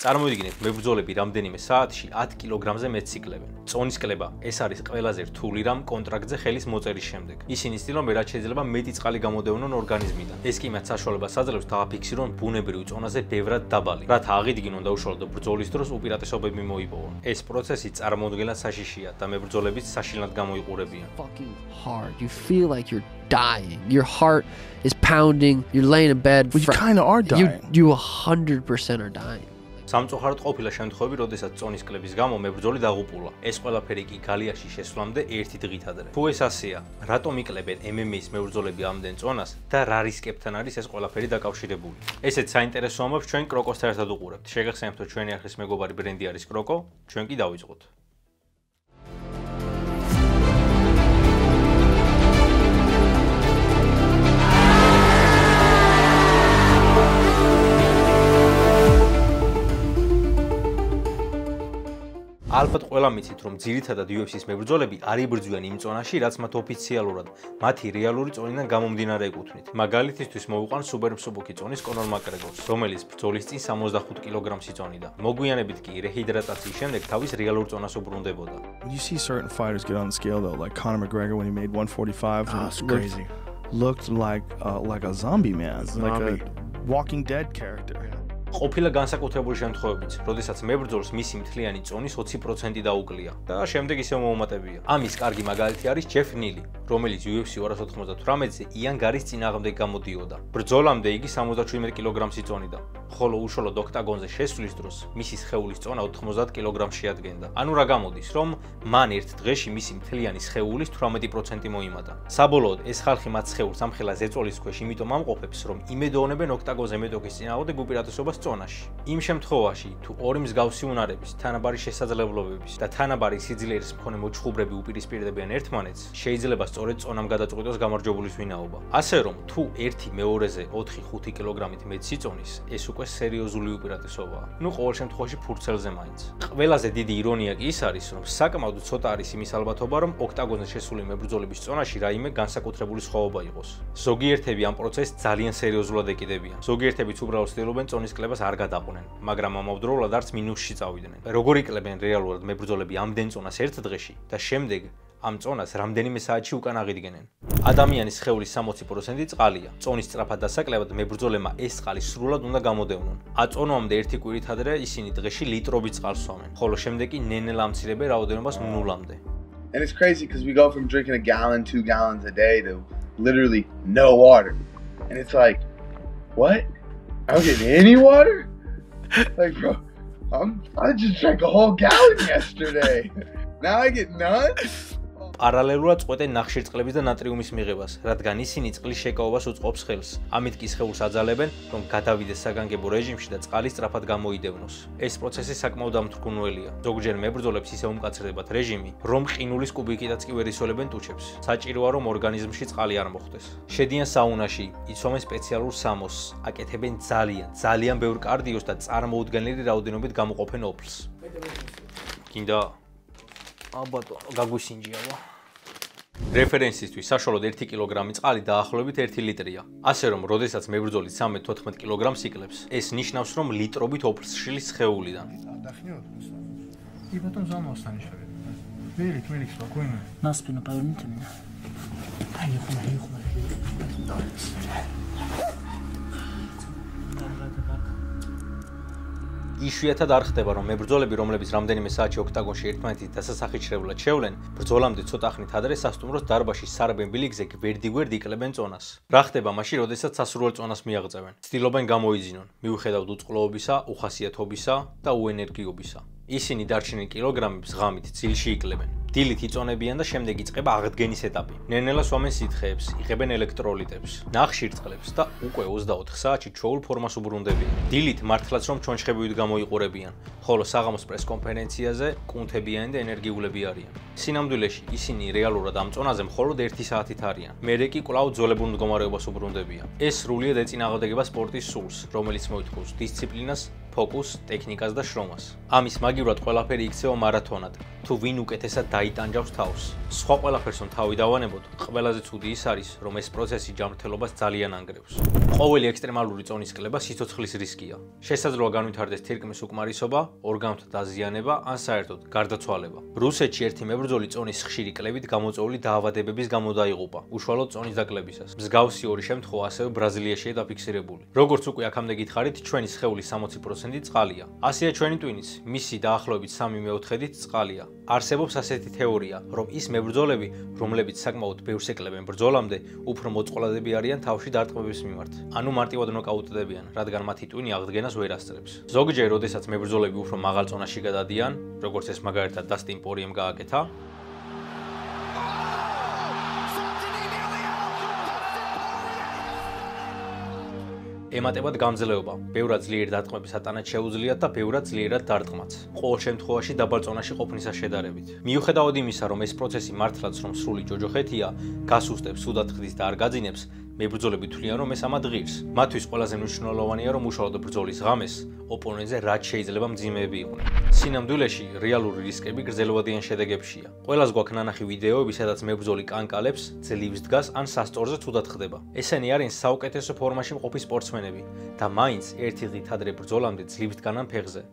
წარმოიდგინეთ, მებრძოლები რამდენიმე საათში 10 კილოგრამზე მეტს იკლებენ. წონის კლება ეს არის ყველაზე რთული რამ კონტრაქტზე ხელის მოწერის შემდეგ. ისინი ცდილობენ, რაც შეიძლება მეტი წყალი გამოდევნონ ორგანიზმიდან. ეს კი მათ საშუალებას აძლევს დააფიქსირონ ბუნებრივ წონაზე ბევრად დაბალი, რათა აღიდგინონ და უშუალოდ ბრძოლის დროს უპირატესობები მოიპოვონ. ეს პროცესი წარმოუდგენლად საშიშია და მებრძოლებიც საშინლად გამოიყურებიან. Fucking hard. You feel like you're dying. Your heart is pounding. You're laying in bed. Well, you kind of are dying. You 100% are dying. სამწუხაროდ ყოფილა შემთხვევები, როდესაც წონის კლების გამო მებრძოლი დაღუპულა. ეს ყველაფერი კი გალიაში შესვლამდე ერთი დღით ადრე. თუ ეს ასეა, რატომ იკლებენ MMA-ის მებრძოლები ამდენ წონას და რა რისკებთან არის ეს ყველაფერი დაკავშირებული? ესეც საინტერესო ამბებს ჩვენ კროკოსთან ერთად უყურებთ. შეგახსენებთ, რომ ჩვენი ახლის მეგობარი ბრენდი არის კროკო, ჩვენ კი დავიწყოთ. ალბათ ყველა მიცით, რომ ძირითადად UFC-ის მებრძოლები არ იბრძვიან იმ წონაში, რაც მათ ოფიციალურად მათი რეალური წონიდან გამომდინარე ეკუთვნით. მაგალითისთვის მოვიყვან სუპერმსუბუქი წონის კონორ მაკგრეგორს, რომელიც ბრძოლის წინ 65 კილოგრამს იწონიდა. მოგვიანებით კი რეჰიდრატაციის შემდეგ თავის რეალურ წონას უბრუნდებოდა. You see certain fighters get on the scale though, like Conor McGregor when he made 145. That's crazy. Looked like a zombie man, like a Walking Dead character. ყოფილა განსაკუთრებული შემთხვევებიც, როდესაც მებრძოლს მისი მთლიანი წონის 20% დაუკლია და შემდეგ ისევ მოუმატებია. ამის კარგი მაგალითი არის ჯეფ ნილი, რომელიც UFC 298-ზე იან გარის წინააღმდეგ გამოდიოდა. ბრძოლამდე იგი 77 კილოგრამს იწონიდა, ხოლო უშუალოდ ოქტაგონზე შესვლის დროს მისი სხეულის წონა 90 კილოგრამს შეადგენდა. ანუ რა გამოდის, რომ მან ერთ დღეში მისი მთლიანი სხეულის 18% მოიმატა. საბოლოოდ ეს ხალხი მათ სხეულს ამხელა ზეწოლის ქვეშ იმიტომ ამყოფებს, რომ იმედოვნებენ ოქტაგონზე მეტოქის წინააღმდეგ უპირატესობას წონაში. იმ შემთხვევაში, თუ ორი მსგავსი უნარების, თანაბარი შესაძლებლობების და თანაბარი სიძლიერის მქონე მოჩხუბრები უპირისპირდებიან ერთმანეთს, შეიძლება სწორედ წონამ გადაწყვიტოს გამარჯვებულის ვინაობა. ასე რომ, თუ ერთი მეორეზე 4-5 კილოგრამით მეტს იწონის, ეს უკვე სერიოზული უპირატესობაა. ნუ ყოველ შემთხვევაში ფურცელზე მაინც. ყველაზე დიდი ირონია კი ის არის, რომ საკმაოდ ცოტა არის იმის ალბათობა, რომ ოქტაგონზე შესული მებრძოლების წონაში რაიმე განსაკუთრებული სხვაობა იყოს. ზოგიერთები ამ პროცესს ძალიან სერიოზულად ეკიდებიან. ზოგიერთებიც უბრალოდ ცდილობენ წონის კლებას არ გადაყვნენ, მაგრამ ამავდროულად არც მინუსში წავიდნენ. როგორ იკლებენ რეალურად მებრძოლები ამდენ წონას ერთ დღეში და შემდეგ ამ წონას რამდენიმე საათში უკან აღიდგენენ. ადამიანის სხეულის 60% წყალია. წონის სწრაფად დასაკლებად მებრძოლებმა ეს წყალი სრულად უნდა გამოდევნონ. აწონვამდე ერთი კვირით ადრე ისინი დღეში ლიტრობით წყალს სვამენ, ხოლო შემდეგ კი ნელ-ნელა ამცირებენ რაოდენობას ნულამდე. And it's crazy because we go from drinking a gallon, 2 gallons a day to literally no water. And it's like, what? I don't get any water? Like, bro, I just drank a whole gallon yesterday. Now I get none? პარალელურად წყვეტენ ნახშირწყლების და ნატრიუმის მიღებას, რადგან ისინი წყლის შეკავებას უწყობს ხელს. ამით კი სხეულს აძალებენ, რომ გადავიდეს საგანგებო რეჟიმში და წყალი სწრაფად გამოიდევნოს. ეს პროცესი საკმაოდ ამთრგუნველია. ზოგჯერ მებრძოლებს ისე უმკაცრდებათ რეჟიმი, რომ ყინულის კუბიკითაც კი ვერ ისოლებენ ტუჩებს. საჭიროა, რომ ორგანიზმში წყალი არ მოხვდეს. შედიან საუნაში, იცვამენ სპეციალურ სამოსს, აკეთებენ ძალიან ბევრ კარდიოს და წარმოუდგენელი რაოდენობით გამოყოფენ ოფლს. გინდა ალბათ გაგვისინჯიავა. რეფერენსისთვის საშუალოდ 1 კილოგრამი წყალი დაახლოებით 1 ლიტრია. ასე რომ, როდესაც მებრძოლი 13-14 კილოგრამს იკლებს, ეს ნიშნავს, რომ ლიტრობით ოფლს შლის სხეულიდან. И потом заново станешь. Велик, спокойно. На спину поверните меня. Поехали. იშვიათად არ ხდება, რომ მებრძოლები, რომლებიც რამდენიმე საათში ოქტაგონში ერთმანეთის დასასახიჩრებლად შევლენ, ბრძოლამდე ცოტა ხნით ადრე სასტუმროს დარბაზში სარბენ ბილიკზე გვერდიგვერდ იკლებენ წონას. რა ხდება მაშინ, როდესაც სასურველ წონას მიაღწევენ? ცდილობენ გამოიძინონ, მიუხედავად უწყლოობისა, უხასიათობისა და უენერგიობისა. ისინი დარჩენილ კილოგრამებს ღამით ძილში იკლებენ. დილით იწონებიან და შემდეგ იწყება აღდგენის ეტაპი. ნელ-ნელა სვამენ სითხეებს, იღებენ ელექტროლიტებს, ნახშირწყლებს და უკვე 24 საათში ჩვეულ ფორმას უბრუნდებიან. დილით მართლაც რომ ჩონჩხებივით გამოიყურებიან, ხოლო საღამოს პრესკონფერენციაზე კუნთებიანი და ენერგიულები არიან. სინამდვილეში ისინი რეალურად ამ წონაზე მხოლოდ 1 საათით არიან. მერე კი კვლავ ძოლებულ მდგომარეობას უბრუნდებიან. ეს სრულიად ეწინააღმდეგება სპორტის სულს, რომელიც მოითხოვს დისციპლინას, ფოკუსს, ტექნიკას და შრომას. ამის მაგივრად ყველაფერი იქცევა მარათონად, თუ ვინ უკეთესად დაიტანჯავს თავს. სხვა ყველაფერს თავი დავანებოთ, ყველაზე ცუდი ის არის, რომ ეს პროცესი ჯანმრთელობას ძალიან ანგრევს. ყოველი ექსტრემალური წონის კლება სიცოცხლის რისკია. შესაძლოა განვითარდეს თირკმის უკმარისობა, ორგანოთა დაზიანება ან საერთოდ გარდაცვალება. რუსეთში ერთი მებრძოლი წონის ხშირი კლებით გამოწვეული დაავადებების გამო დაიღუპა, უშუალოდ წონის დაკლებისას. მსგავსი ორი შემთხვევა ასევე ბრაზილიაშია დაფიქსირებული. როგორც უკვე აქამდე გითხარით, ჩვენი სხეულის 60% წყალია. ასეა ჩვენი ტვინიც, მისი დაახლოებით 3/4 წყალია. არსებობს ასეთი თეორია, რომ ის მებრძოლები, რომლებიც საკმაოდ ბევრს ეკლებენ ბრძოლამდე, უფრო მოწყვლადები არიან თავში დარტყმების მიმართ. ანუ მარტივად ნოკაუტდებიან, რადგან მათი ტვინი აღდგენას ვერ ასწრებს. ზოგჯერ, როდესაც მებრძოლები უფრო მაღალ წონაში გადადიან, როგორც ეს მაგალითად დასტინ პორიემ გააკეთა, ემატებათ გამძლეობა, ბევრად ძლიერი დარტყმების ატანაც შეუძლიათ და ბევრად ძლიერად დარტყმაც. ყოველ შემთხვევაში დაბალ წონაში ყოფნისა შედარებით. მიუხედავად იმისა, რომ ეს პროცესი მართლაც რომ სრული ჯოჯოხეთია, გასუსტებს, სუდად ხდის და არ გაძინებს, მებრძოლები თვლიან, რომ ეს ამად ღირს. მათთვის ყველაზე მნიშვნელოვანია, რომ უშუალოდ ბრძოლის ღამეს ოპონენტზე რაც შეიძლება მძიმეები იყვნენ. სინამდვილეში რეალური რისკები გრძელვადიან შედეგებშია. ყველას გვაქვს ნანახი ვიდეოები, სადაც მებრძოლი კანკალებს, ძლივს დგას ან სასწორზე ცუდად ხდება. ესენი არიან საუკეთესო ფორმაში მყოფი სპორტსმენები და მაინც ერთი დღით ადრე ბრძოლამდე ძლივს დგანან ფეხზე.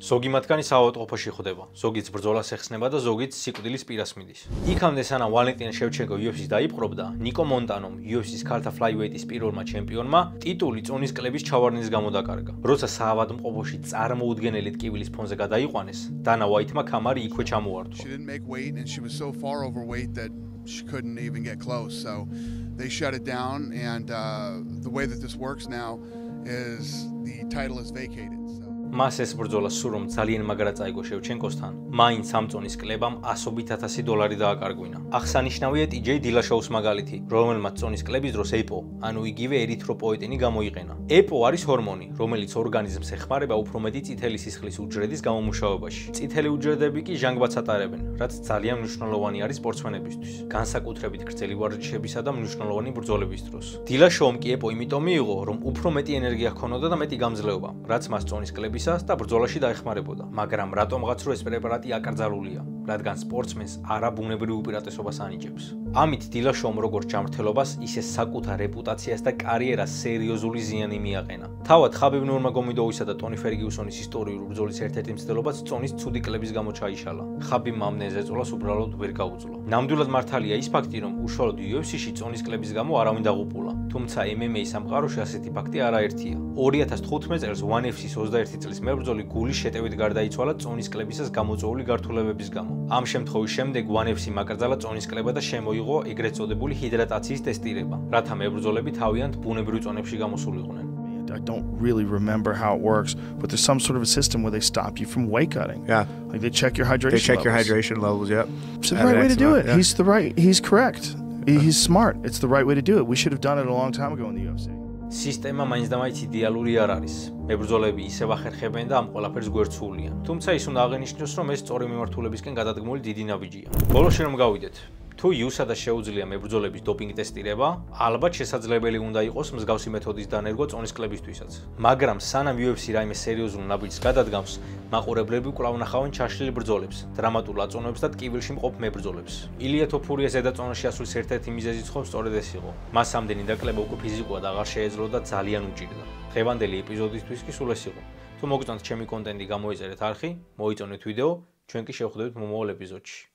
ზოგი მათგანი საავადმყოფოში ხვდება, ზოგიც ბრძოლას ეხსნება და ზოგიც სიკვდილის პირას მიდის. იქამდე სანამ ვალენტინ შევჩენკო UFC-ს დაიპყრობდა, ნიკო მონტანომ UFC-ს ქალთა ფლაივეიტის პირველმა ჩემპიონმა ტიტული წონის კლების ჩავარდნის გამო დაკარგა. როცა საავადმყოფოში წარმოუდგენელი ტკივილის ფონზე გადაიყვანეს, დანა ვაიტმა კამარი იქვე ჩამოართვა. She didn't make weight and she was so far overweight that she couldn't even get close. So they shut it down and the way that this works now is the title is vacated. მას ეს ბრძოლა სულ რომ ძალიან მაგრა წაიგო შევჩენკოსთან, მაინც ამ წონის კლებამ $100,000 დააკარგვინა. აღსანიშნავია TJ დილაშოუს მაგალითი, რომელმაც წონის კლების დროს EPO, ანუ იგივე ერითროპოეტინი გამოიყენა. EPO არის ჰორმონი, რომელიც ორგანიზმს ეხმარება უფრო მეტი წითელი სისხლის უჯრედის გამომუშავებაში. წითელი უჯრედები კი ჟანგბადს ატარებენ, რაც ძალიან მნიშვნელოვანი არის სპორტსმენებისთვის, განსაკუთრებით გრძელი ვარჯიშებისა და მნიშვნელოვანი ბრძოლების დროს. დილაშოუმ კი EPO იმიტომ მიიღო, რომ უფრო მეტი ენერგია ჰქონოდა და მეტი გამძლეობა, რაც მას წონის კლების და ბრძოლაში დაეხმარებოდა. მაგრამ რატომღაც რო ეს პრეპარატი აკრძალულია, რადგან სპორტსმენს არაბუნებრივ უპირატესობას ანიჭებს. ამით დილაშოუმ როგორც ჯანმრთელობას, ისე საკუთარ რეპუტაციას და კარიერას სერიოზული ზიანი მიაყენა. თავად ხაბიბ ნურმაგომედოვისა და ტონი ფერგიუსონის ისტორიული ბრძოლის ერთ-ერთი მცდელობაც წონის ცუდი კლების გამო ჩაიშალა. ხაბიბმა ამ ზეწოლას უბრალოდ ვერ გაუძლო. ნამდვილად მართალია ის ფაქტი, რომ უშუალოდ UFC-ში წონის კლების გამო არავინ დაღუპულა. თუმცა MMA სამყაროში ასეთი ფაქტი არაერთია. 2015 წელს ONE FC-ს 21 წლის მებრძოლი გულის შეტევით გარდაიცვალა წონის კლებისას გამოწვეული გართულებების გამო. ამ შემთხვევის შემდეგ ONE FC-მ აკრძალა წონის კლება და შემოიღო ეგრეთ წოდებული ჰიდრატაციის ტესტირება, რათა მებრძოლები თავიანთ ბუნებრივ წონებში გამოსულიყვნენ. I don't really remember how it works, but there's some sort of a system where they stop you from weight cutting. Yeah. Like they check your hydration levels. They check your hydration levels, yep. It's the right way to do it. Yeah. He's correct. He's smart. It's the right way to do it. We should have done it a long time ago in the UFC. სისტემა მაინც და მაინც იდეალური არ არის. მებრძოლები ისევ ახერხებენ და ამ ყველაფერს გვერდსულიან. თუმცა ის უნდა აღინიშნოს, რომ ეს სწორი მიმართულებისკენ გადადგმული დიდი ნაბიჯია. ბოლოში რომ გავიდეთ, თუ იუსადას შეუძლია მებრძოლების დოპინგ ტესტირება, ალბათ შესაძლებელი უნდა იყოს მსგავსი მეთოდის დანერგვა წონის კლებისთვისაც. მაგრამ სანამ UFC რაიმე სერიოზულ ნაბიჯს გადადგამს, მაყურებლები კვლავ ნახავენ ჩაშლილ ბრძოლებს, დრამატულ აწონოებს და ტკივილში მყოფ მებრძოლებს. ილია თოფურია ზედა წონაში ასვლის ერთ-ერთი მიზეზიც ხომ სწორედ ეს იყო. მას ამდენი დაკლება უკვე ფიზიკურად აღარ შეეძლო და ძალიან უჭირდა. დღევანდელი ეპიზოდისთვის კი სულ ეს იყო. თუ მოგწონთ ჩემი კონტენტი, გამოიწერეთ არხი, მოიწონეთ ვიდეო, ჩვენ კი შევხვდებით მომავალ ეპიზოდში.